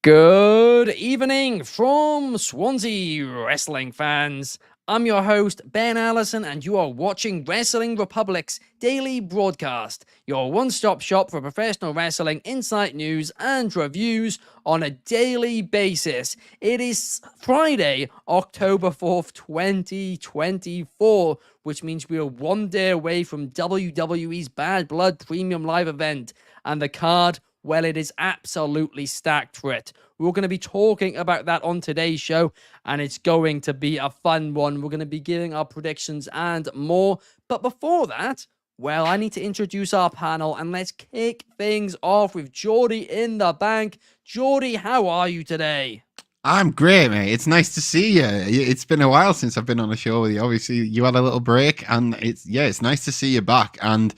Good evening from Swansea wrestling fans. I'm your host, Ben Allison, and you are watching Wrestling Republic's daily broadcast, your one-stop shop for professional wrestling insight news and reviews on a daily basis. It is Friday, October 4th, 2024, which means we are one day away from WWE's Bad Blood Premium Live event, and the card, well, it is absolutely stacked for it. We're going to be talking about that on today's show, and it's going to be a fun one. We're going to be giving our predictions and more. But before that, well, I need to introduce our panel, and let's kick things off with Jordy in the bank. Jordy, how are you today? I'm great, mate. It's nice to see you. It's been a while since I've been on a show with you. Obviously, you had a little break, and it's nice to see you back. And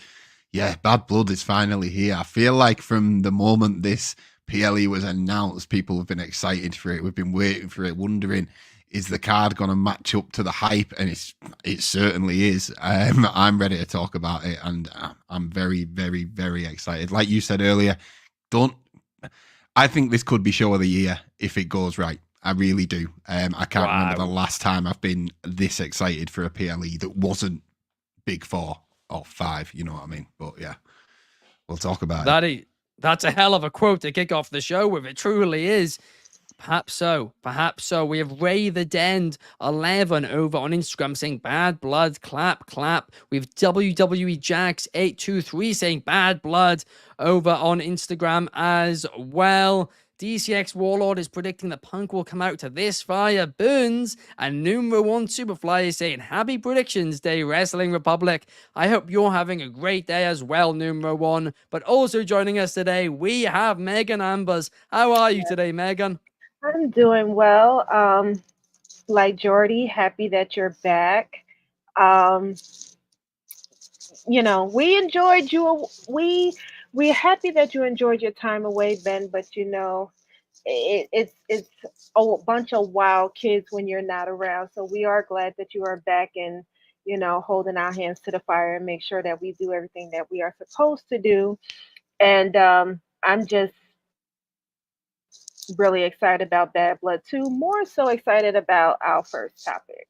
yeah, Bad Blood is finally here. I feel like from the moment this PLE was announced, people have been excited for it. We've been waiting for it, wondering, is the card going to match up to the hype? And it certainly is. I'm ready to talk about it, and I'm very, very, very excited. Like you said earlier, I think this could be show of the year if it goes right. I really do. I can't remember the last time I've been this excited for a PLE that wasn't Big Four or five, you know what I mean? But yeah, we'll talk about it. That's a hell of a quote to kick off the show with. It truly is. Perhaps so. Perhaps so. We have Ray the Dend 11 over on Instagram saying Bad Blood, clap, clap. We have WWE Jax 823 saying Bad Blood over on Instagram as well. DCX Warlord is predicting that Punk will come out to this fire burns, and Numero 1 Superfly is saying Happy Predictions Day, Wrestling Republic. I hope you're having a great day as well, Numero 1. But also joining us today, we have Megan Ambers. How are you today, Megan? I'm doing well. Like Jordy, happy that you're back. We enjoyed you. We're happy that you enjoyed your time away, Ben. But it's a bunch of wild kids when you're not around. So we are glad that you are back and holding our hands to the fire and make sure that we do everything that we are supposed to do. And I'm just really excited about Bad Blood 2, more so excited about our first topic.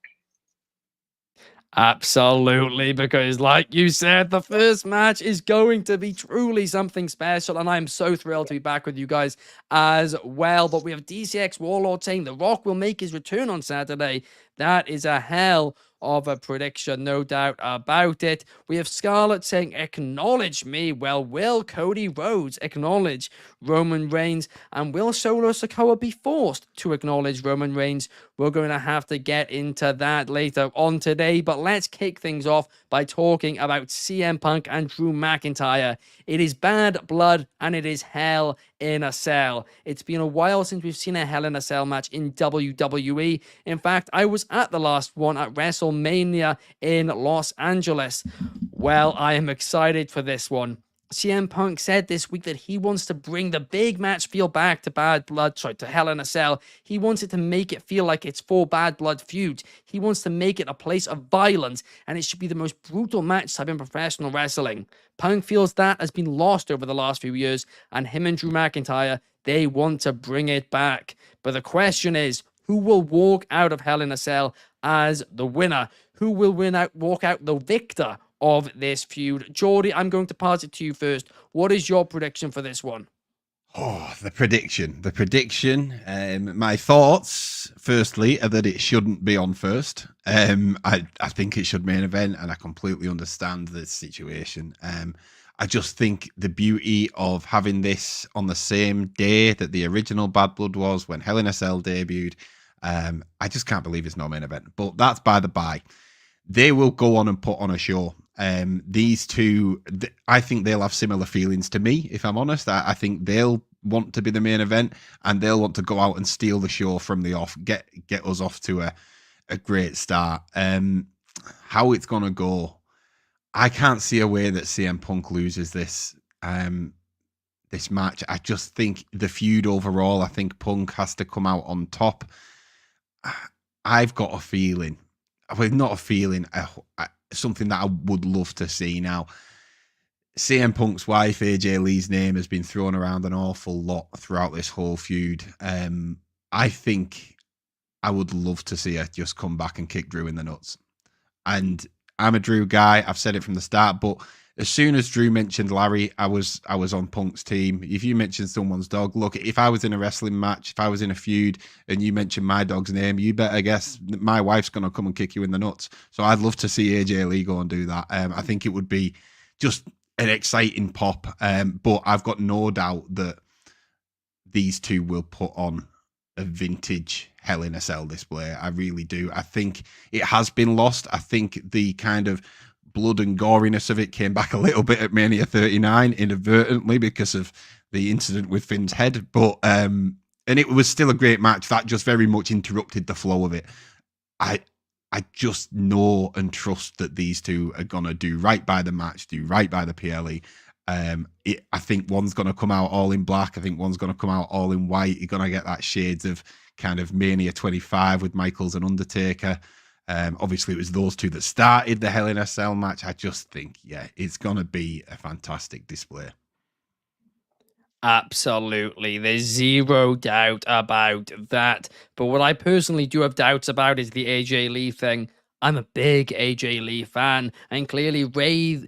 Absolutely, because like you said, the first match is going to be truly something special, and I'm so thrilled to be back with you guys as well. But we have DCX Warlord saying The Rock will make his return on Saturday. That is a hell of a prediction, no doubt about it. We have Scarlett saying, acknowledge me. Well, will Cody Rhodes acknowledge Roman Reigns? And will Solo Sikoa be forced to acknowledge Roman Reigns? We're going to have to get into that later on today, but let's kick things off by talking about CM Punk and Drew McIntyre. It is Bad Blood, and it is Hell in a Cell. It's been a while since we've seen a Hell in a Cell match in WWE. In fact, I was at the last one at WrestleMania in Los Angeles. Well, I am excited for this one. CM Punk said this week that he wants to bring the big match feel back to to Hell in a Cell. He wants it to make it feel like it's four Bad Blood feuds. He wants to make it a place of violence, and it should be the most brutal match type in professional wrestling. Punk feels that has been lost over the last few years, and him and Drew McIntyre, they want to bring it back. But the question is, who will walk out of Hell in a Cell as the winner? Who will walk out the victor of this feud? Jordy, I'm going to pass it to you first. What is your prediction for this one? Oh, the prediction. My thoughts, firstly, are that it shouldn't be on first. I think it should main event, and I completely understand the situation. I just think the beauty of having this on the same day that the original Bad Blood was when Hell in a Cell debuted, I just can't believe it's no main event. But that's by the by. They will go on and put on a show. These two, I think they'll have similar feelings to me, if I'm honest. I think they'll want to be the main event, and they'll want to go out and steal the show from the off, get us off to a great start. How it's going to go, I can't see a way that CM Punk loses this match. I just think the feud overall, I think Punk has to come out on top. I've got a feeling, well, not a feeling, something that I would love to see now. CM Punk's wife, AJ Lee's name has been thrown around an awful lot throughout this whole feud. I think I would love to see her just come back and kick Drew in the nuts. And I'm a Drew guy. I've said it from the start, but as soon as Drew mentioned Larry, I was on Punk's team. If you mentioned someone's dog, look, if I was in a wrestling match, if I was in a feud and you mentioned my dog's name, you better guess my wife's going to come and kick you in the nuts. So I'd love to see AJ Lee go and do that. I think it would be just an exciting pop. But I've got no doubt that these two will put on a vintage Hell in a Cell display. I really do. I think it has been lost. I think the kind of blood and goriness of it came back a little bit at Mania 39 inadvertently because of the incident with Finn's head. But and it was still a great match. That just very much interrupted the flow of it. I just know and trust that these two are gonna do right by the match, do right by the PLE. I think one's going to come out all in black. I think one's going to come out all in white. You're going to get that shades of kind of Mania 25 with Michaels and Undertaker. Obviously, it was those two that started the Hell in a Cell match. I just think, yeah, it's going to be a fantastic display. Absolutely. There's zero doubt about that. But what I personally do have doubts about is the AJ Lee thing. I'm a big AJ Lee fan, and clearly Ray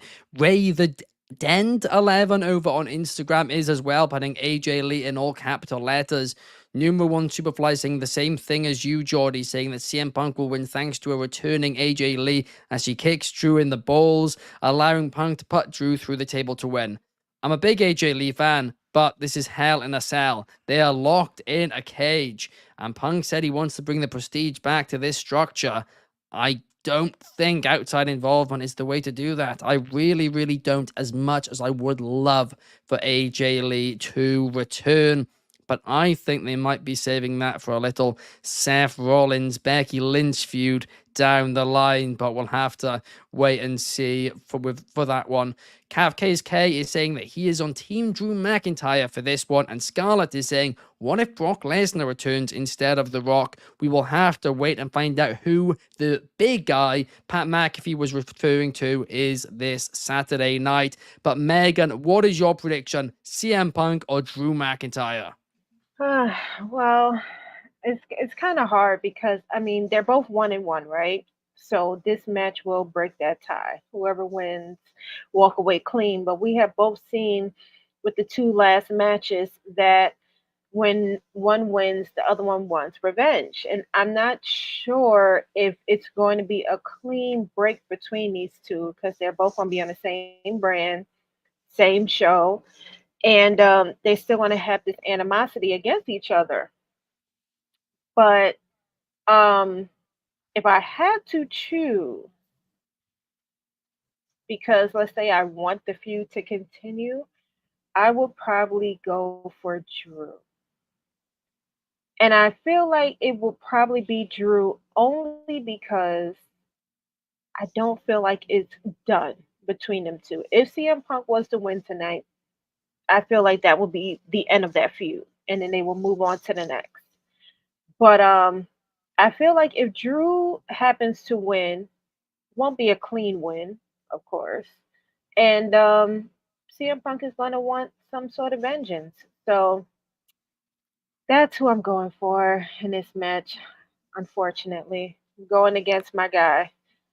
the Dent 11 over on Instagram is as well, putting AJ Lee in all capital letters. Number one Superfly saying the same thing as you, Jordy, saying that CM Punk will win thanks to a returning AJ Lee as she kicks Drew in the balls, allowing Punk to put Drew through the table to win. I'm a big AJ Lee fan, but this is Hell in a Cell. They are locked in a cage, and Punk said he wants to bring the prestige back to this structure. I don't think outside involvement is the way to do that. I really, really don't, as much as I would love for AJ Lee to return. But I think they might be saving that for a little Seth Rollins, Becky Lynch feud down the line. But we'll have to wait and see for that one. Cav KSK is saying that he is on Team Drew McIntyre for this one. And Scarlett is saying, what if Brock Lesnar returns instead of The Rock? We will have to wait and find out who the big guy, Pat McAfee, was referring to is this Saturday night. But Megan, what is your prediction? CM Punk or Drew McIntyre? Well, it's kind of hard because I mean they're both 1-1, right? So this match will break that tie. Whoever wins walk away clean. But we have both seen with the two last matches that when one wins, the other one wants revenge. And I'm not sure if it's going to be a clean break between these two because they're both going to be on the same brand, same show, and they still want to have this animosity against each other. But if I had to choose, because let's say I want the feud to continue, I would probably go for Drew. And I feel like it will probably be Drew only because I don't feel like it's done between them two. If CM Punk was to win tonight, I feel like that will be the end of that feud, and then they will move on to the next. But I feel like if Drew happens to win, won't be a clean win, of course, and CM Punk is going to want some sort of vengeance. So that's who I'm going for in this match. Unfortunately, going against my guy,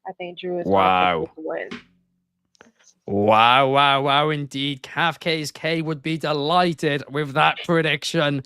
I think Drew is going to take the win. Wow, indeed. Cav KSK would be delighted with that prediction.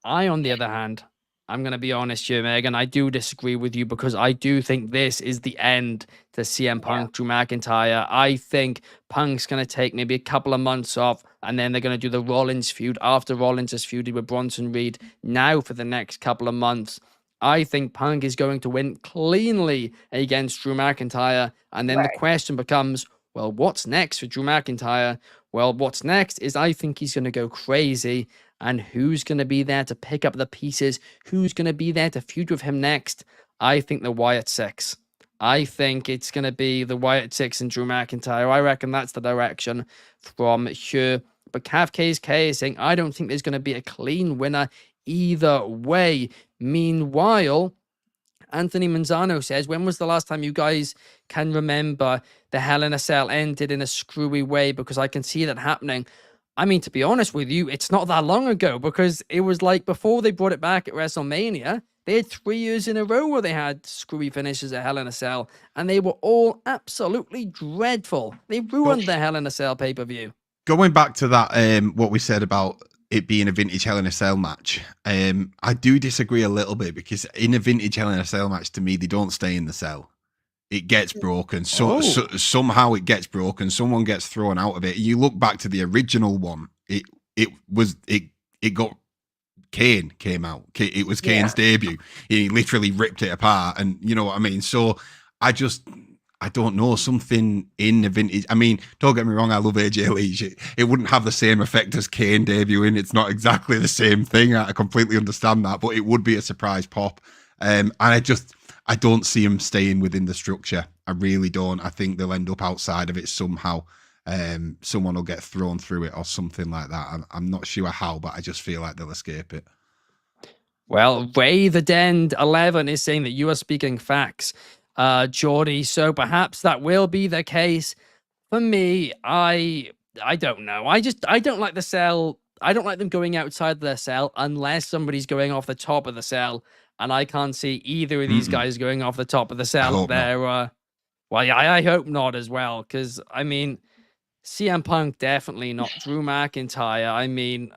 I, on the other hand, I'm going to be honest here, Megan. I do disagree with you because I do think this is the end to CM Punk, Drew McIntyre. I think Punk's going to take maybe a couple of months off and then they're going to do the Rollins feud after Rollins has feuded with Bronson Reed now for the next couple of months. I think Punk is going to win cleanly against Drew McIntyre. And then the question becomes, well, what's next for Drew McIntyre? Well, what's next is I think he's going to go crazy. And who's going to be there to pick up the pieces? Who's going to be there to feud with him next? I think the Wyatt Six. I think it's going to be the Wyatt Six and Drew McIntyre. I reckon that's the direction from here. But Cav KSK is saying, I don't think there's going to be a clean winner either way. Meanwhile, Anthony Manzano says, when was the last time you guys can remember the Hell in a Cell ended in a screwy way? Because I can see that happening. I mean, to be honest with you, it's not that long ago, because it was like before they brought it back at WrestleMania, they had 3 years in a row where they had screwy finishes at Hell in a Cell, and they were all absolutely dreadful. They ruined the Hell in a Cell pay-per-view. Going back to that, what we said about it being a vintage Hell in a Cell match, I do disagree a little bit, because in a vintage Hell in a Cell match, to me, they don't stay in the cell. It gets broken. Somehow it gets broken. Someone gets thrown out of it. You look back to the original one. It got Kane came out. It was Kane's debut. He literally ripped it apart, and you know what I mean. So I don't know, something in the vintage. I mean, don't get me wrong, I love AJ Lee. It wouldn't have the same effect as Kane debuting. It's not exactly the same thing. I completely understand that, but it would be a surprise pop. And I don't see him staying within the structure. I really don't. I think they'll end up outside of it somehow. Someone will get thrown through it or something like that. I'm not sure how, but I just feel like they'll escape it. Well, Ray the Dend 11 is saying that you are speaking facts, Jordy. So perhaps that will be the case. For me, I don't know. I don't like the cell. I don't like them going outside their cell unless somebody's going off the top of the cell, and I can't see either of these guys going off the top of the cell. Well, yeah, I hope not as well, because I mean, CM Punk definitely not. Drew McIntyre, I mean,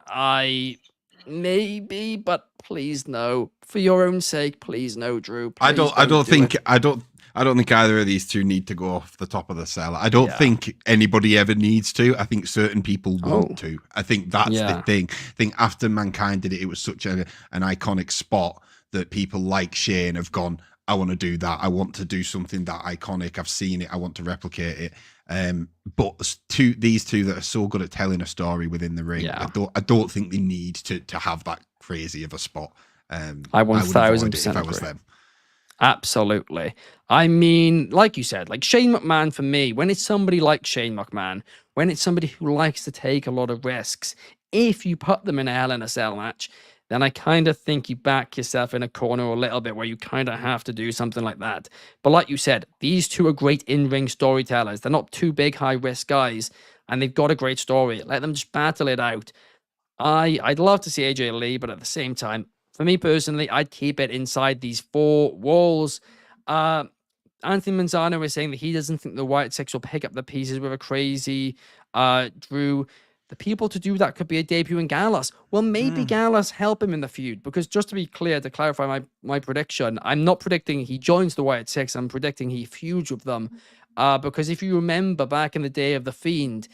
maybe, but please no. For your own sake, please no, Drew. Please I don't think either of these two need to go off the top of the cell. I don't think anybody ever needs to. I think certain people want to. I think that's the thing. I think after Mankind did it, it was such an iconic spot that people like Shane have gone, I want to do that. I want to do something that iconic. I've seen it. I want to replicate it. But these two that are so good at telling a story within the ring, I don't think they need to have that crazy of a spot. I 1000% if I was them. Absolutely. I mean, like you said, like Shane McMahon, for me, when it's somebody like Shane McMahon, when it's somebody who likes to take a lot of risks, if you put them in a Hell in a Cell match, then I kind of think you back yourself in a corner a little bit, where you kind of have to do something like that. But like you said, these two are great in-ring storytellers. They're not two big high-risk guys, and they've got a great story. Let them just battle it out. I'd love to see AJ Lee, but at the same time, for me personally, I'd keep it inside these 4 walls. Anthony Manzano is saying that he doesn't think the White Six will pick up the pieces with a crazy Drew. The people to do that could be a debut in Gallus. Well, maybe Gallus help him in the feud, because just to be clear, to clarify my prediction, I'm not predicting he joins the Wyatt Six. I'm predicting he feuds with them. Because if you remember back in the day of The Fiend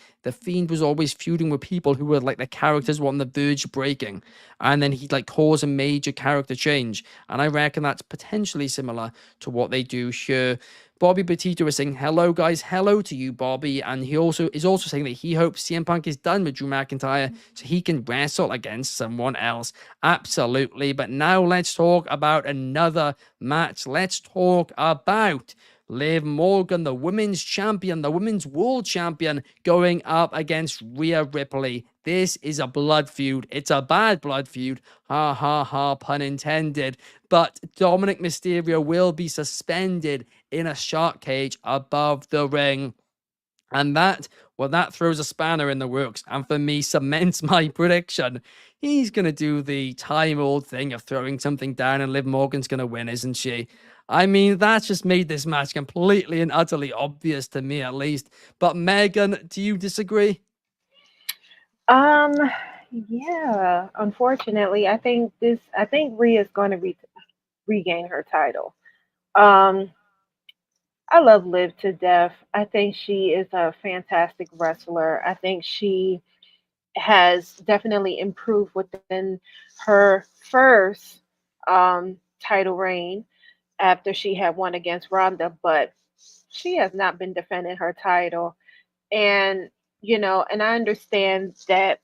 was always feuding with people who were like the characters were on the verge of breaking. And then he'd like cause a major character change. And I reckon that's potentially similar to what they do here. Bobby Petito is saying, hello, guys. Hello to you, Bobby. And he is also saying that he hopes CM Punk is done with Drew McIntyre so he can wrestle against someone else. Absolutely. But now let's talk about another match. Let's talk about Liv Morgan, the women's champion, the women's world champion, going up against Rhea Ripley. This is a blood feud. It's a bad blood feud. Ha ha ha, pun intended. But Dominic Mysterio will be suspended in a shark cage above the ring. And that throws a spanner in the works, and for me, cements my prediction. He's going to do the time-old thing of throwing something down, and Liv Morgan's going to win, isn't she? I mean, that's just made this match completely and utterly obvious to me, at least. But Megan, do you disagree? Yeah. Unfortunately, I think Rhea's going to regain her title. I love Liv to death. I think she is a fantastic wrestler. I think she has definitely improved within her first title reign after she had won against Ronda, but she has not been defending her title. And, and I understand that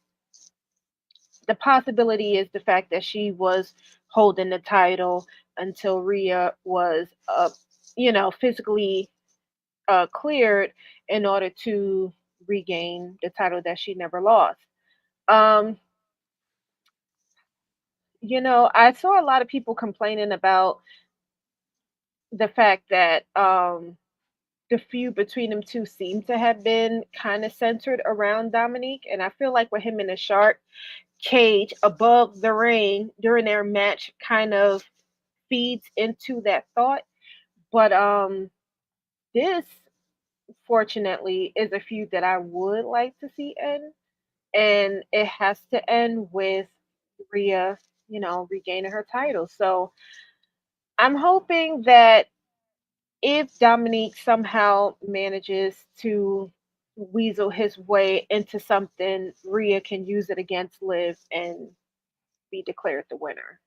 the possibility is the fact that she was holding the title until Rhea was, physically cleared in order to regain the title that she never lost. Um, I saw a lot of people complaining about the fact that the feud between them two seemed to have been kind of centered around Dominique, and I feel like with him in the shark cage above the ring during their match kind of feeds into that thought. But this fortunately is a feud that I would like to see end, and it has to end with Rhea, regaining her title. So I'm hoping that if Dominique somehow manages to weasel his way into something, Rhea can use it against Liv and be declared the winner.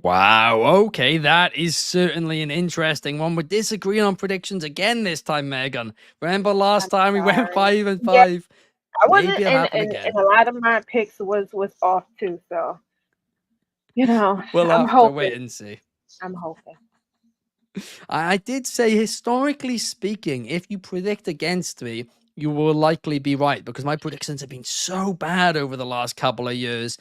Wow, okay, that is certainly an interesting one. We're disagreeing on predictions again this time, Megan. Remember last I'm time we went sorry. 5 and Yeah, 5? I wasn't, Maybe it'll happen and again. a lot of my picks was off too. So We'll I'm have to wait hoping. and see. I'm hoping. I did say, historically speaking, if you predict against me, you will likely be right because my predictions have been so bad over the last couple of years.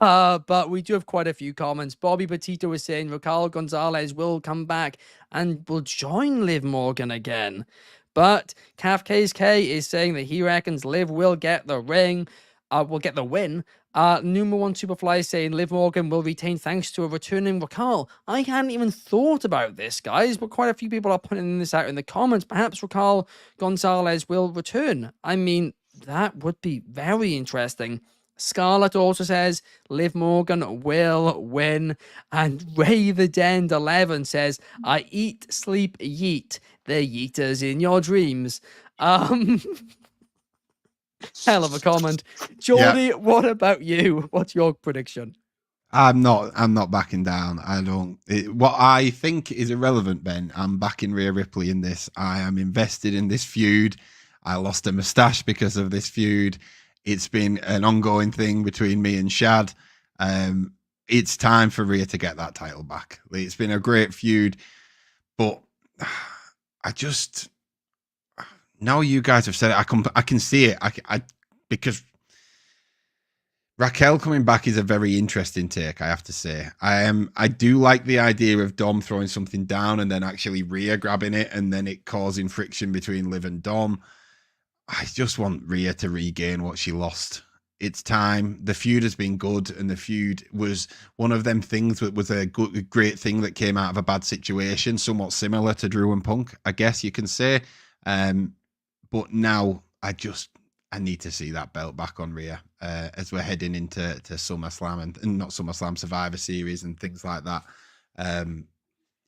But we do have quite a few comments. Bobby Petito is saying Raquel Gonzalez will come back and will join Liv Morgan again. But Case K is saying that he reckons Liv will get the ring, will get the win. Number one Superfly saying Liv Morgan will retain thanks to a returning Raquel. I hadn't even thought about this, guys, but quite a few people are putting this out in the comments. Perhaps Raquel Gonzalez will return. I mean, that would be very interesting. Scarlett also says Liv Morgan will win. And Ray the Dend 11 says, I eat, sleep, yeet. The yeeters in your dreams. Hell of a comment. Jordy, what about you? What's your prediction? I'm not backing down. I don't. What I think is irrelevant, Ben. I'm backing Rhea Ripley in this. I am invested in this feud. I lost a moustache because of this feud. It's been an ongoing thing between me and Shad. It's time for Rhea to get that title back. It's been a great feud, but I just now you guys have said it. I can see it. Because Raquel coming back is a very interesting take, I have to say. I do like the idea of Dom throwing something down and then actually Rhea grabbing it and then it causing friction between Liv and Dom. I just want Rhea to regain what she lost. It's time. The feud has been good, and the feud was one of them things that was a great thing that came out of a bad situation, somewhat similar to Drew and Punk, I guess you can say. But now I need to see that belt back on Rhea as we're heading into SummerSlam and not SummerSlam, Survivor Series and things like that.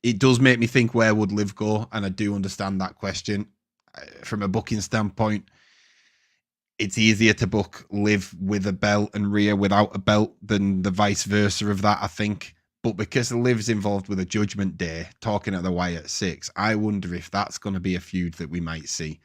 It does make me think, where would Liv go? And I do understand that question. From a booking standpoint, it's easier to book Liv with a belt and Rhea without a belt than the vice versa of that, I think. But because Liv's involved with a Judgment Day, talking at the Wyatt 6, I wonder if that's going to be a feud that we might see.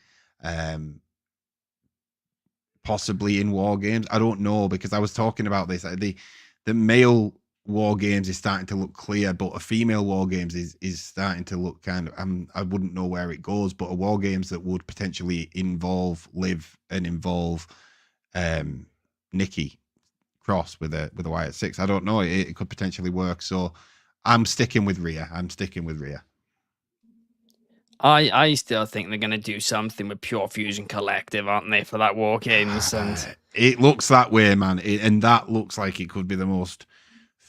Possibly in War Games. I don't know, because I was talking about this. The male War Games is starting to look clear, but a female War Games is starting to look kind of. I wouldn't know where it goes, but a War Games that would potentially involve Liv and involve Nikki Cross with a Wyatt 6. I don't know. It could potentially work. So I'm sticking with Rhea. I still think they're going to do something with Pure Fusion Collective, aren't they, for that War Games? And it looks that way, man. And that looks like it could be the most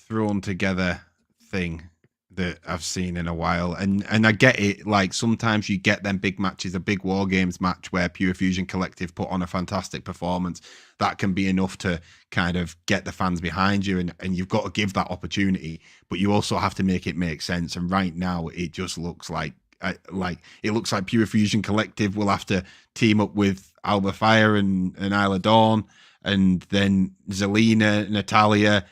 thrown together thing that I've seen in a while. And I get it. Like, sometimes you get them big matches, a big War Games match where Pure Fusion Collective put on a fantastic performance. That can be enough to kind of get the fans behind you, and you've got to give that opportunity, but you also have to make it make sense. And right now it just looks like Pure Fusion Collective will have to team up with Alba Fire and Isla Dawn, and then Zelina, Natalia,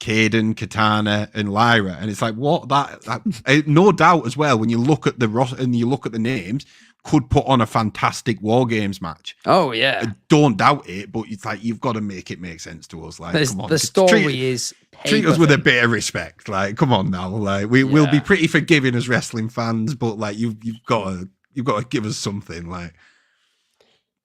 Kaden, Katana, and Lyra. And it's like, what? That no doubt as well, when you look at the roster and you look at the names, could put on a fantastic War Games match. Oh yeah, I don't doubt it, but it's like, you've got to make it make sense to us. Like, come on, the story is treat us with a bit of respect. Like, come on now. Like, we'll be pretty forgiving as wrestling fans, but like, you've got to give us something. Like,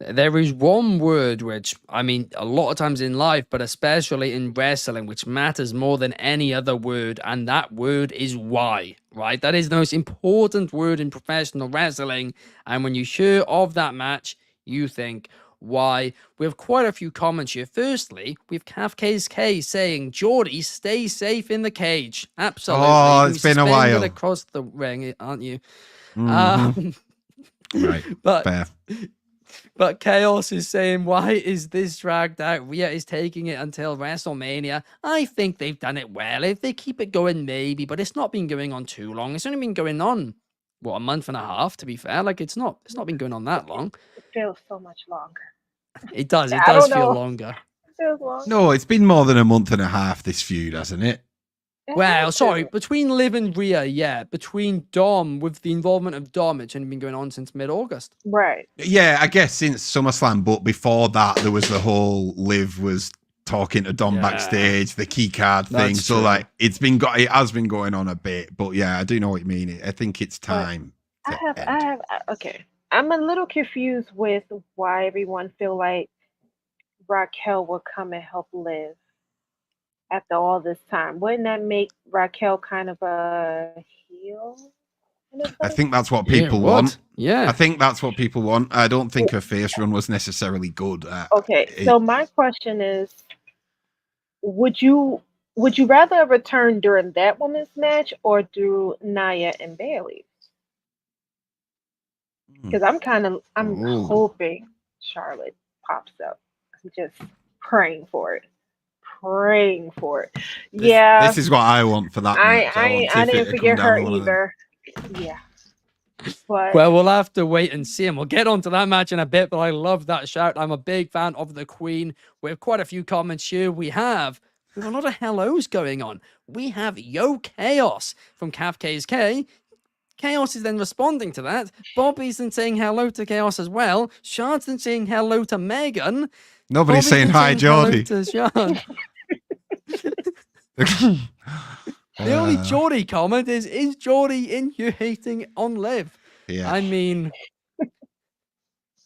There is one word which, I mean, a lot of times in life, but especially in wrestling, which matters more than any other word, and that word is why, right? That is the most important word in professional wrestling. And when you hear of that match, you think, why? We have quite a few comments here. Firstly, we have Kafka's K saying, Jordy, stay safe in the cage. Absolutely. Oh, You're it's been a suspended while. across the ring, aren't you? Mhm. Right. But Fair. But Chaos is saying, why is this dragged out? Rhea is taking it until WrestleMania. I think they've done it well. If they keep it going, maybe, but it's not been going on too long. It's only been going on, what, a month and a half, to be fair. Like, it's not been going on that long. It feels so much longer. It does I don't feel know. longer. It feels longer. No, it's been more than a month and a half, this feud, hasn't it? It Well, has sorry, to. between Liv and Rhea, yeah. Between Dom, with the involvement of Dom, it's only been going on since mid-August. Right. Yeah, I guess since SummerSlam, but before that, there was the whole Liv was talking to Dom Yeah. backstage, the key card thing. That's So true. like it has been going on a bit, but yeah, I do know what you mean. I think it's time. Okay. I'm a little confused with why everyone feel like Raquel will come and help Liv after all this time. Wouldn't that make Raquel kind of a heel? in a I sense? think that's what Yeah, people what? want. Yeah. I think that's what people want. I don't think her face run was necessarily good. Okay, so my question is, would you rather return during that women's match or do Nia and Bailey? Because I'm Ooh. hoping Charlotte pops up. I'm just praying for it. Praying for it. Yeah, This is what I want for that match. I didn't forget her either. Yeah. But Well, we'll have to wait and see, and we'll get onto that match in a bit, but I love that shout. I'm a big fan of the Queen. We have quite a few comments here. We have a lot of hellos going on. We have Yo Chaos from Kafka's K. Chaos is then responding to that. Bobby's then saying hello to Chaos as well. Shard's then saying hello to Megan. Nobody's Bobby's saying then hi, Jordy. hello to Shard. The only Jordy comment is Jordy in here hating on Liv? Yeah. I mean,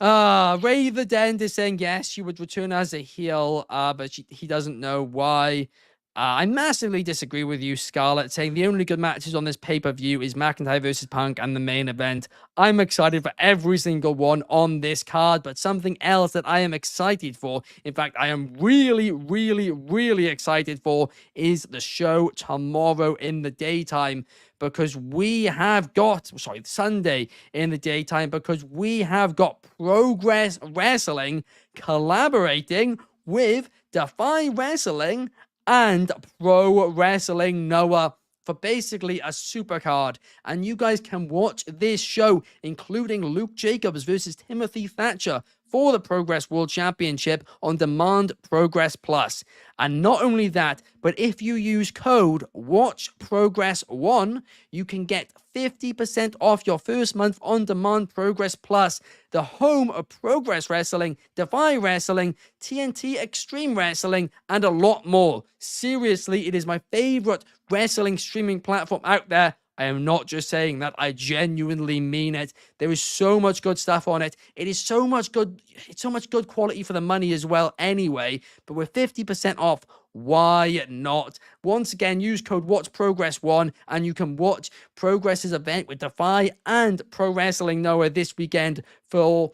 Ray the Dent is saying yes, she would return as a heel, but he doesn't know why. I massively disagree with you, Scarlett, saying the only good matches on this pay-per-view is McIntyre versus Punk and the main event. I'm excited for every single one on this card, but something else that I am excited for, in fact, I am really, really, really excited for, is the show tomorrow in the daytime, because we have got, Sunday in the daytime, because we have got Progress Wrestling collaborating with Defy Wrestling and Pro Wrestling Noah for basically a super card. And you guys can watch this show, including Luke Jacobs versus Timothy Thatcher for the Progress World Championship on Demand Progress Plus. And not only that, but if you use code WatchProgress1, you can get 50% off your first month on Demand Progress Plus, the home of Progress Wrestling, Defy Wrestling, TNT Extreme Wrestling, and a lot more. Seriously, it is my favorite wrestling streaming platform out there. I am not just saying that. I genuinely mean it. There is so much good stuff on it. It's so much good quality for the money as well anyway. But with 50% off, why not? Once again, use code WatchProgress1 and you can watch Progress's event with Defy and Pro Wrestling Noah this weekend for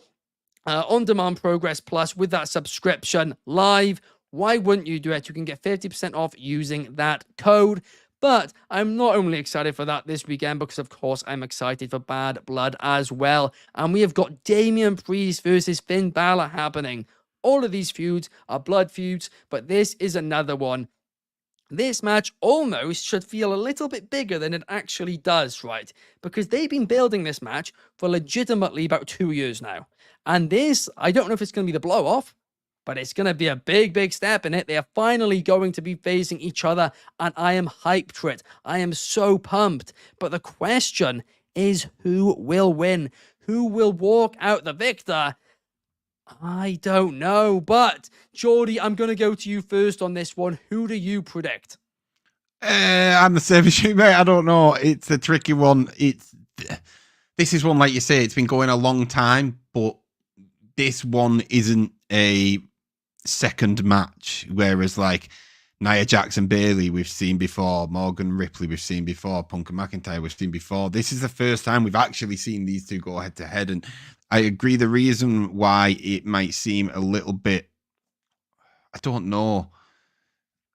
on-demand Progress Plus with that subscription live. Why wouldn't you do it? You can get 50% off using that code. But I'm not only excited for that this weekend, because of course I'm excited for Bad Blood as well. And we have got Damian Priest versus Finn Balor happening. All of these feuds are blood feuds, but this is another one. This match almost should feel a little bit bigger than it actually does, right? Because they've been building this match for legitimately about 2 years now. And this, I don't know if it's going to be the blow-off, but it's going to be a big, big step in it. They are finally going to be facing each other, and I am hyped for it. I am so pumped. But the question is, who will win? Who will walk out the victor? I don't know. But, Jordy, I'm going to go to you first on this one. Who do you predict? I'm the same as you, mate. I don't know. It's a tricky one. This is one, like you say, it's been going a long time, but this one isn't a second match, whereas like Nia Jax and Bayley we've seen before, Morgan Ripley we've seen before, Punk and McIntyre we've seen before. This is the first time we've actually seen these two go head to head, and I agree the reason why it might seem a little bit, I don't know,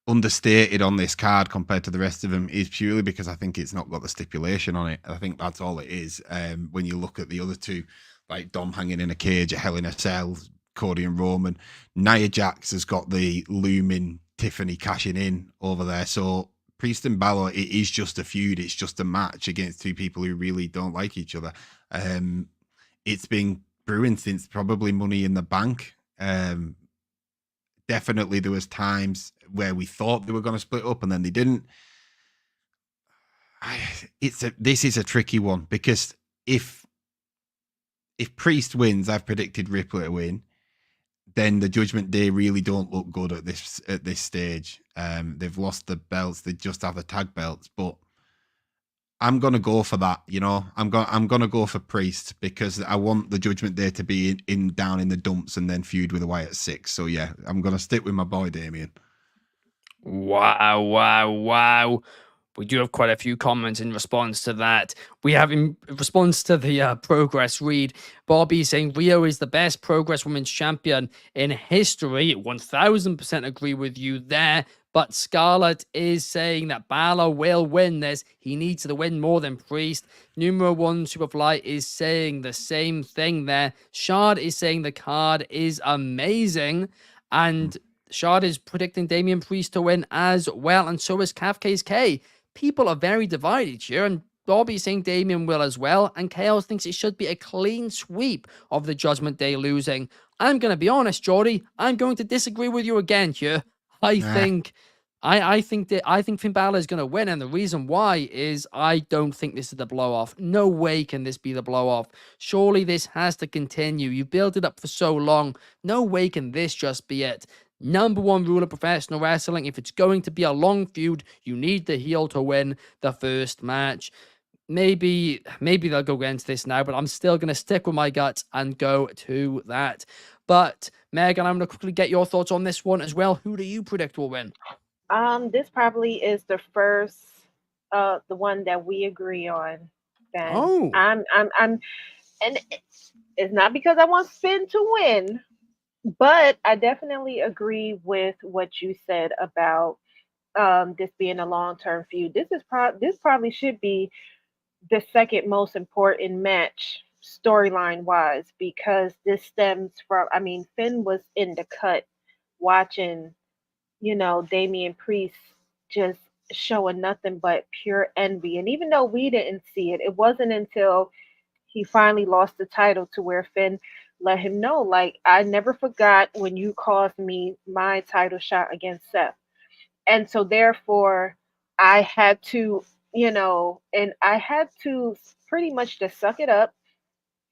understated on this card compared to the rest of them is purely because I think it's not got the stipulation on it. I think that's all it is. When you look at the other two, like Dom hanging in a cage at Hell in a Cell, Cody and Roman, Nia Jax has got the looming Tiffany cashing in over there. So Priest and Balor, it is just a feud. It's just a match against two people who really don't like each other. It's been brewing since probably Money in the Bank. Definitely there was times where we thought they were going to split up and then they didn't. This is a tricky one because if Priest wins, I've predicted Ripley to win, then the Judgment Day really don't look good at this stage. They've lost the belts, they just have the tag belts, but I'm gonna go for that. I'm gonna go for Priest because I want the Judgment Day to be down in the dumps and then feud with the Wyatt Six. So yeah, I'm gonna stick with my boy Damien. Wow. We do have quite a few comments in response to that. We have in response to the Progress read, Bobby saying Rio is the best Progress Women's Champion in history. 1000% agree with you there. But Scarlett is saying that Balor will win this. He needs to win more than Priest. Numero 1 Superfly is saying the same thing there. Shard is saying the card is amazing. And Shard is predicting Damian Priest to win as well. And so is Kafka's K. People are very divided here, and Bobby saying Damian will as well, and Chaos thinks it should be a clean sweep of the Judgment Day losing. I'm going to be honest, Jordy, I'm going to disagree with you again here. I think Finn Balor is going to win, and the reason why is I don't think this is the blow-off. No way can this be the blow-off. Surely this has to continue. You built it up for so long. No way can this just be it. Number 1 rule of professional wrestling, if it's going to be a long feud, you need the heel to win the first match. Maybe they'll go against this now, but I'm still going to stick with my guts and go to that. But Megan, I'm going to quickly get your thoughts on this one as well. Who do you predict will win? This probably is the first, the one that we agree on. Then Oh, I'm, and it's not because I want Finn to win, but I definitely agree with what you said about this being a long-term feud. This probably should be the second most important match storyline wise because this stems from. I mean, Finn was in the cut watching, Damian Priest just showing nothing but pure envy. And even though we didn't see it, it wasn't until he finally lost the title to where Finn let him know, like, I never forgot when you cost me my title shot against Seth. And so therefore I had to, and I had to pretty much just suck it up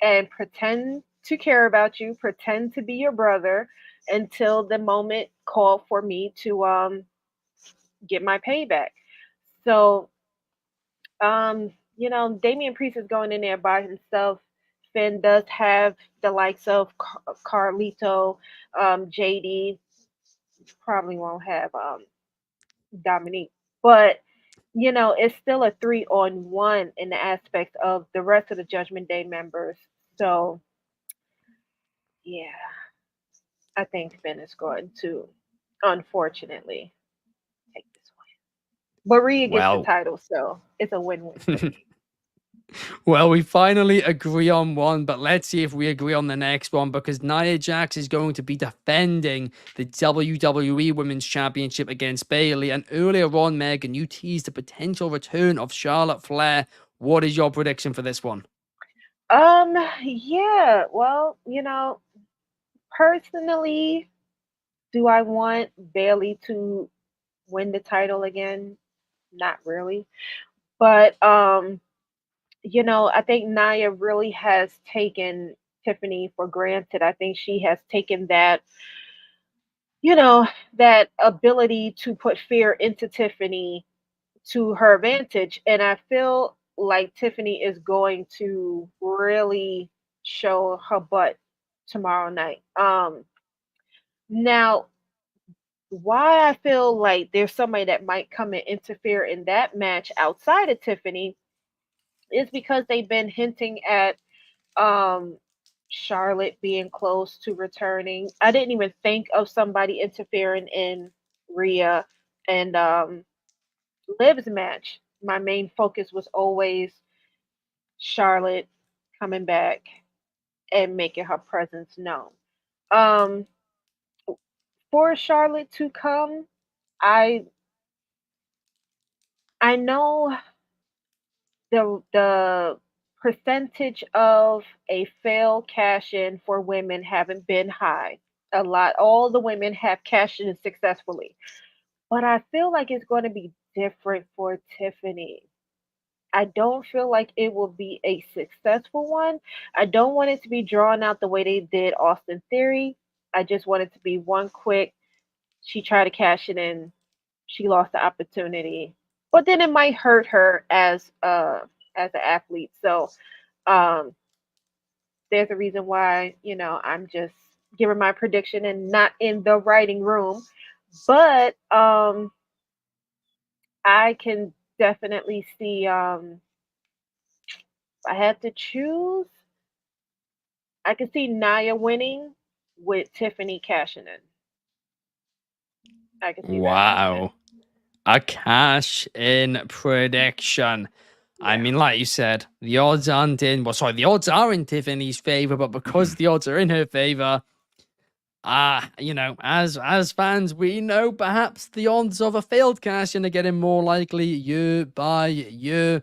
and pretend to care about you, pretend to be your brother until the moment called for me to get my payback. So Damian Priest is going in there by himself. Finn does have the likes of Carlito, JD. Probably won't have Dominique, but it's still a 3-on-1 in the aspect of the rest of the Judgment Day members. So yeah, I think Finn is going to, unfortunately, take this one. But Rhea gets the well. title, so it's a win-win for me. Well, we finally agree on one, but let's see if we agree on the next one because Nia Jax is going to be defending the WWE Women's Championship against Bayley. And earlier on, Megan, you teased the potential return of Charlotte Flair. What is your prediction for this one? Yeah, well, personally, do I want Bayley to win the title again? Not really. But I think Nia really has taken Tiffany for granted. I think she has taken that ability to put fear into Tiffany to her advantage. And I feel like Tiffany is going to really show her butt tomorrow night. Now, why I feel like there's somebody that might come and interfere in that match outside of Tiffany is because they've been hinting at um Charlotte being close to returning. I didn't even think of somebody interfering in Rhea and Liv's match. My main focus was always Charlotte coming back and making her presence known. Um for Charlotte to come, I I know the percentage of a failed cash in for women haven't been high. A lot, all the women have cashed in successfully, but I feel like it's going to be different for Tiffany. I don't feel like it will be a successful one. I don't want it to be drawn out the way they did Austin Theory. I just want it to be one quick. She tried to cash it in. She lost the opportunity, but then it might hurt her as an athlete. So um, there's a reason why I'm just giving my prediction and not in the writing room. But I can definitely see. If I had to choose, I can see Nia winning with Tiffany cashing in. I can see that happening. Wow. A cash in prediction. I Yeah. mean, like you said, the odds aren't in. Well, sorry, the odds are in Tiffany's favor, but because the odds are in her favor, as fans, we know perhaps the odds of a failed cash in are getting more likely year by year.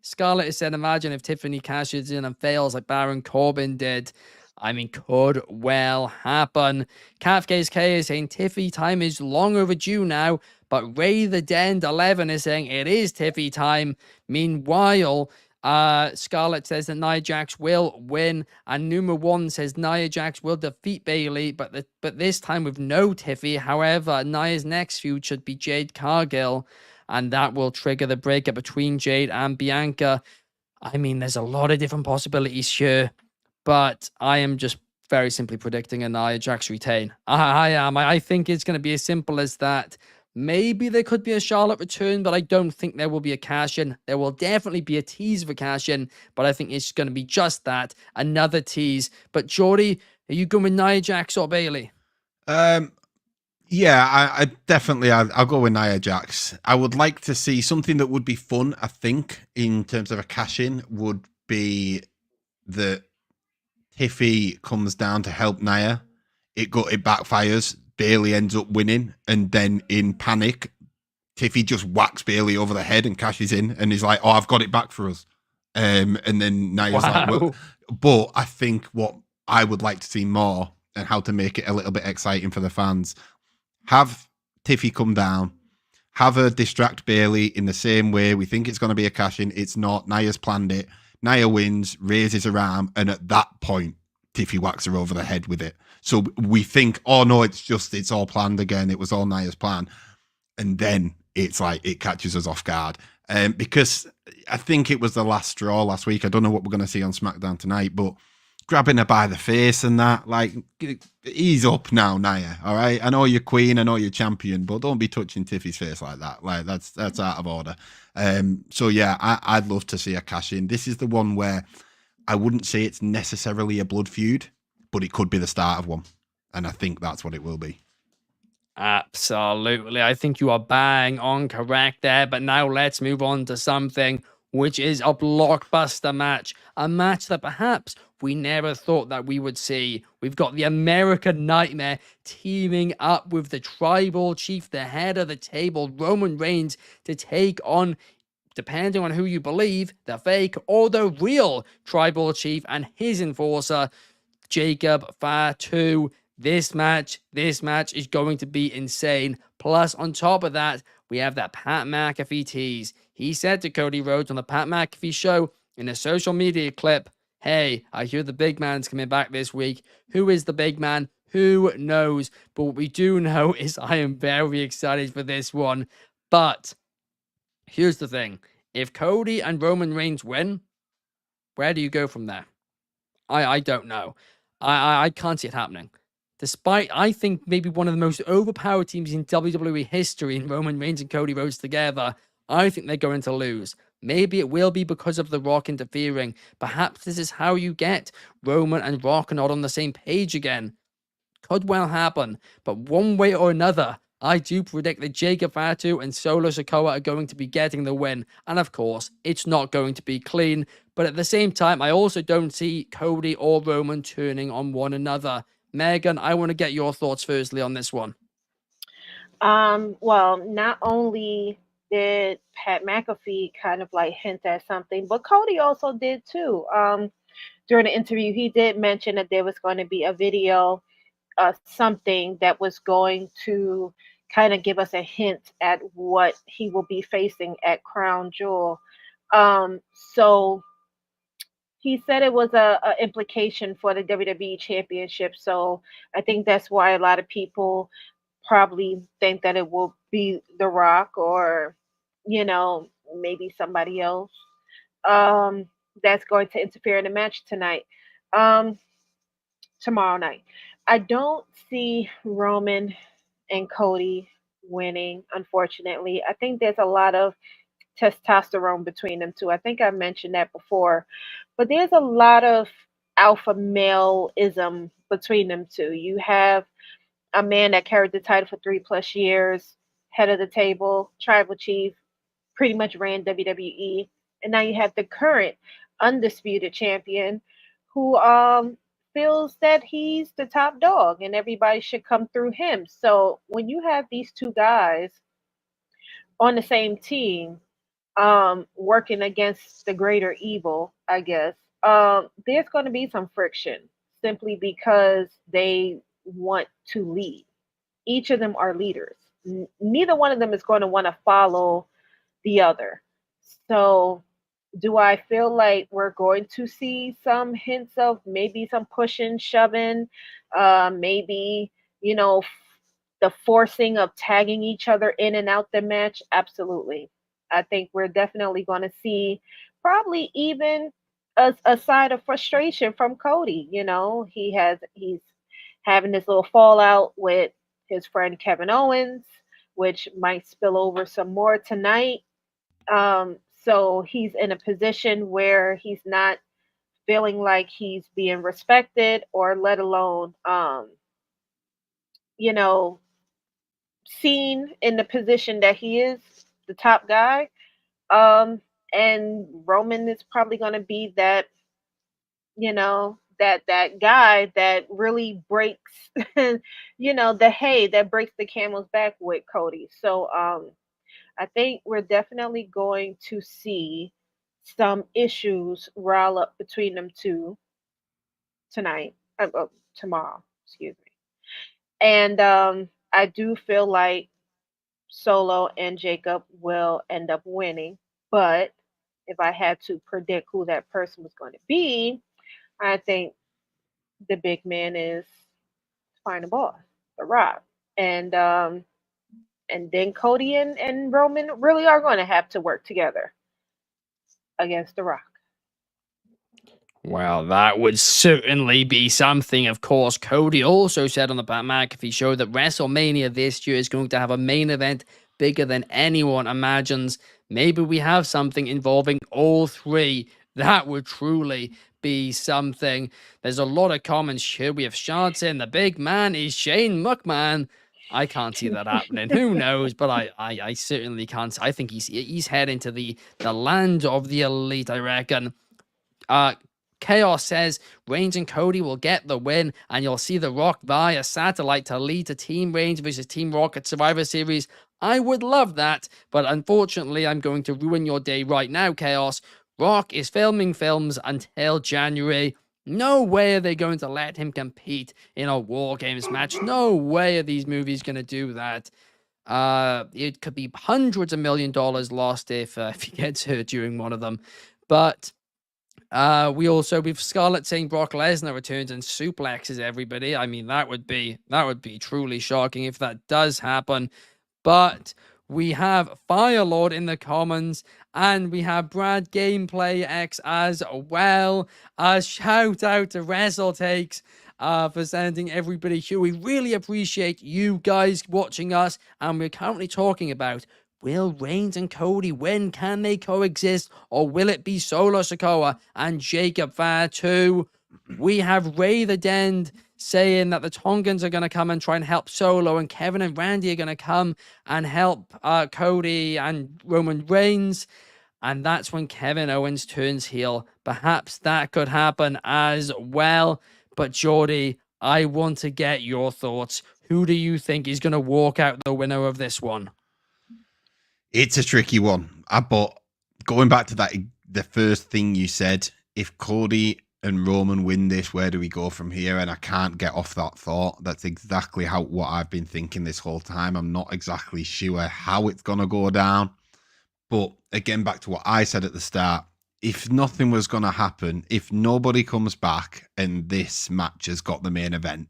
Scarlett has said, imagine if Tiffany cashes in and fails like Baron Corbin did. I mean, could well happen. Kafka's K is saying Tiffy time is long overdue now, but Ray the Dend 11 is saying it is Tiffy time. Meanwhile, Scarlett says that Nia Jax will win, and Numa One says Nia Jax will defeat Bayley, but this time with no Tiffy. However, Nia's next feud should be Jade Cargill, and that will trigger the breakup between Jade and Bianca. I mean, there's a lot of different possibilities here, but I am just very simply predicting a Nia Jax retain. I am. I think it's going to be as simple as that. Maybe there could be a Charlotte return, but I don't think there will be a cash in. There will definitely be a tease for cash in, but I think it's going to be just that, another tease. But Jordy, are you going with Nia Jax or Bayley? Yeah, I definitely, I'll go with Nia Jax. I would like to see something that would be fun, I think, in terms of a cash in, would be that Tiffy comes down to help Nia. It backfires. Bayley ends up winning, and then in panic, Tiffy just whacks Bayley over the head and cashes in, and he's like, "Oh, I've got it back for us." And then Nia's like, well, but I think what I would like to see more, and how to make it a little bit exciting for the fans, have Tiffy come down, have her distract Bayley in the same way we think it's going to be a cash in. It's not. Nia's planned it. Nia wins, raises her arm, and at that point, Tiffy whacks her over the head with it. So we think, oh no, it's all planned again. It was all Nia's plan. And then it's like it catches us off guard. Because I think it was the last straw last week. I don't know what we're going to see on SmackDown tonight, but grabbing her by the face and that, like, ease up now, Nia. All right, I know you're queen, I know you're champion, but don't be touching Tiffy's face like that. Like that's out of order. So yeah, I'd love to see a cash in. This is the one where I wouldn't say it's necessarily a blood feud, but it could be the start of one, and I think that's what it will be. Absolutely. I think you are bang on correct there. But now let's move on to something which is a blockbuster match. A match that perhaps we never thought that we would see. We've got the American Nightmare teaming up with the Tribal Chief, the head of the table, Roman Reigns, to take on, depending on who you believe, the fake or the real Tribal Chief and his enforcer, Jacob Fatu. This match is going to be insane. Plus, on top of that, we have that Pat McAfee tease. He said to Cody Rhodes on the Pat McAfee show in a social media clip, "Hey, I hear the big man's coming back this week. Who is the big man? Who knows? But what we do know is I am very excited for this one. But here's the thing. If Cody and Roman Reigns win, where do you go from there? I don't know. I can't see it happening. Despite, I think, maybe one of the most overpowered teams in WWE history in Roman Reigns and Cody Rhodes together, I think they're going to lose. Maybe it will be because of The Rock interfering. Perhaps this is how you get Roman and Rock not on the same page again. Could well happen. But one way or another, I do predict that Jacob Fatu and Solo Sikoa are going to be getting the win. And of course, it's not going to be clean. But at the same time, I also don't see Cody or Roman turning on one another. Megan, I want to get your thoughts firstly on this one. Well, not only did Pat McAfee kind of like hint at something, but Cody also did too. During the interview, he did mention that there was going to be a video, something that was going to kind of give us a hint at what he will be facing at Crown Jewel. So he said it was a implication for the WWE Championship. So I think that's why a lot of people probably think that it will be The Rock or, maybe somebody else um, that's going to interfere in the match tonight, um, tomorrow night. I don't see Roman and Cody winning, unfortunately. I think there's a lot of testosterone between them two. I think I mentioned that before, but there's a lot of alpha maleism between them two. You have a man that carried the title for 3 plus years, head of the table, tribal chief, pretty much ran WWE, and now you have the current undisputed champion who feels that he's the top dog and everybody should come through him. So when you have these two guys on the same team, working against the greater evil, I guess, there's going to be some friction simply because they want to lead. Each of them are leaders. Neither one of them is going to want to follow the other. So, do I feel like we're going to see some hints of maybe some pushing, shoving, maybe, the forcing of tagging each other in and out the match? Absolutely. I think we're definitely going to see probably even a side of frustration from Cody. He's having this little fallout with his friend Kevin Owens, which might spill over some more tonight. So he's in a position where he's not feeling like he's being respected or let alone, you know, seen in the position that he is, the top guy. Um, and Roman is probably going to be that, that guy that really breaks, the hay that breaks the camel's back with Cody. So I think we're definitely going to see some issues rile up between them two tonight, tomorrow, excuse me. And I do feel like Solo and Jacob will end up winning. But if I had to predict who that person was going to be, I think the big man is final boss, The Rock. And then Cody and Roman really are going to have to work together against The Rock. Well, that would certainly be something. Of course, Cody also said on the Pat McAfee show that WrestleMania this year is going to have a main event bigger than anyone imagines. Maybe we have something involving all three. That would truly be something. There's a lot of comments here. We have Sean saying the big man is Shane McMahon. I can't see that happening. Who knows? But I certainly can't. I think he's heading to the land of the elite, I reckon. Uh, Chaos says Reigns and Cody will get the win, and you'll see The Rock via satellite to lead to Team Reigns versus Team Rock at Survivor Series. I would love that, but unfortunately, I'm going to ruin your day right now, Chaos. Rock is filming films until January. No way are they going to let him compete in a War Games match. No way are these movies going to do that. It could be hundreds of $1 million lost if he gets hurt during one of them. But we've Scarlett saying Brock Lesnar returns and suplexes everybody. I mean, that would be truly shocking if that does happen. But we have Firelord in the comments, and we have Brad Gameplay X as well. A shout out to Wrestle Takes. for sending everybody here. We really appreciate you guys watching us. And we're currently talking about, will Reigns and Cody win? Can they coexist? Or will it be Solo Sikoa and Jacob Fatu? We have Ray the Den saying that the Tongans are going to come and try and help Solo, and Kevin and Randy are going to come and help Cody and Roman Reigns. And that's when Kevin Owens turns heel. Perhaps that could happen as well. But Jordy, I want to get your thoughts. Who do you think is going to walk out the winner of this one? It's a tricky one. But going back to that, the first thing you said, if Cody and Roman win this, where do we go from here? And I can't get off that thought. That's exactly what I've been thinking this whole time. I'm not exactly sure how it's going to go down. But again, back to what I said at the start, if nothing was going to happen, if nobody comes back and this match has got the main event,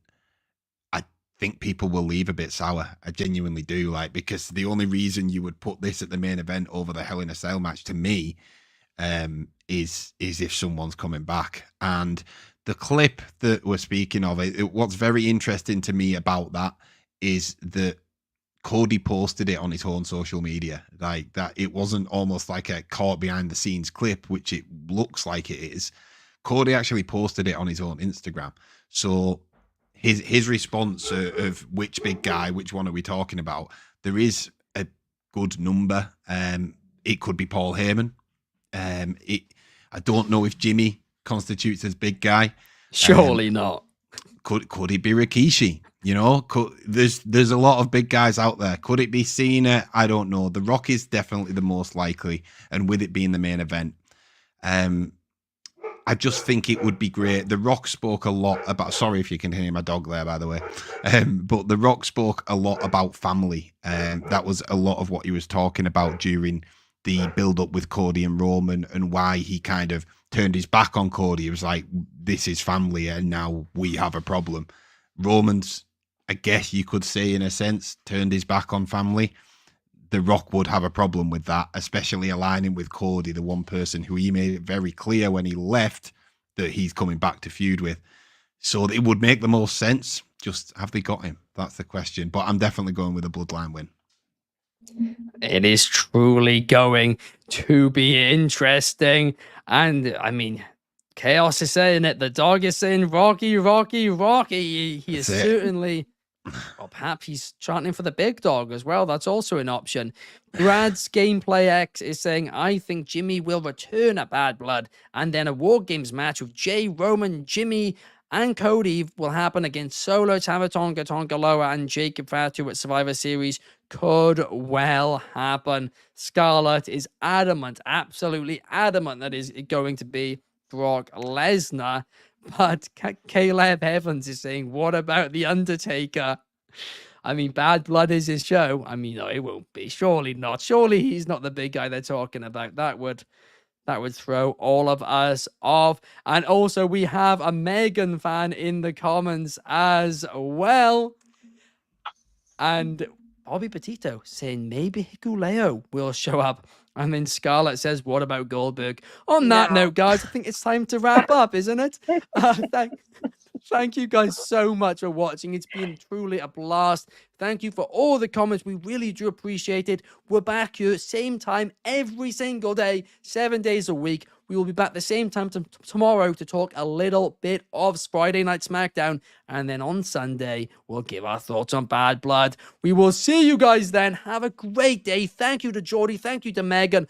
I think people will leave a bit sour. I genuinely do, because the only reason you would put this at the main event over the Hell in a Cell match to me is if someone's coming back. And the clip that we're speaking of, what's very interesting to me about that is that Cody posted it on his own social media, like that. It wasn't almost like a caught behind the scenes clip, which it looks like it is. Cody actually posted it on his own Instagram. So his response of which big guy, which one are we talking about? There is a good number. It could be Paul Heyman. I don't know if Jimmy constitutes as big guy. Surely not. Could it be Rikishi? There's a lot of big guys out there. Could it be Cena? I don't know. The Rock is definitely the most likely, and with it being the main event, I just think it would be great. The Rock spoke a lot about. Sorry if you can hear my dog there, by the way. But The Rock spoke a lot about family. That was a lot of what he was talking about during the build-up with Cody and Roman, and why he kind of turned his back on Cody. He was like, "This is family, and now we have a problem." Roman's, I guess you could say, in a sense, turned his back on family. The Rock would have a problem with that, especially aligning with Cody, the one person who he made it very clear when he left that he's coming back to feud with. So it would make the most sense. Just, have they got him? That's the question. But I'm definitely going with a Bloodline win. It is truly going to be interesting. And I mean, Chaos is saying it. The dog is saying Rocky, Rocky, Rocky. He is certainly, well, perhaps he's chanting for the big dog as well. That's also an option. Brad's Gameplay X is saying, I think Jimmy will return at Bad Blood, and then a War Games match with Jay, Roman, Jimmy, and Cody will happen against Solo, Tamatonga, Tongaloa, and Jacob Fatu at Survivor Series. Could well happen. Scarlett is adamant, absolutely adamant, that is going to be Brock Lesnar. But Caleb Evans is saying, what about The Undertaker? I mean, Bad Blood is his show. I mean, no, it won't be. Surely not. Surely he's not the big guy they're talking about. That would throw all of us off. And also, we have a Megan fan in the comments as well. And Bobby Petito saying maybe Hikuleo will show up. And then Scarlett says, what about Goldberg? On that note, guys, I think it's time to wrap up, isn't it? Thank you guys so much for watching. It's been truly a blast. Thank you for all the comments. We really do appreciate it. We're back here, same time, every single day, 7 days a week. We will be back the same time tomorrow to talk a little bit of Friday Night SmackDown. And then on Sunday, we'll give our thoughts on Bad Blood. We will see you guys then. Have a great day. Thank you to Jordy. Thank you to Megan.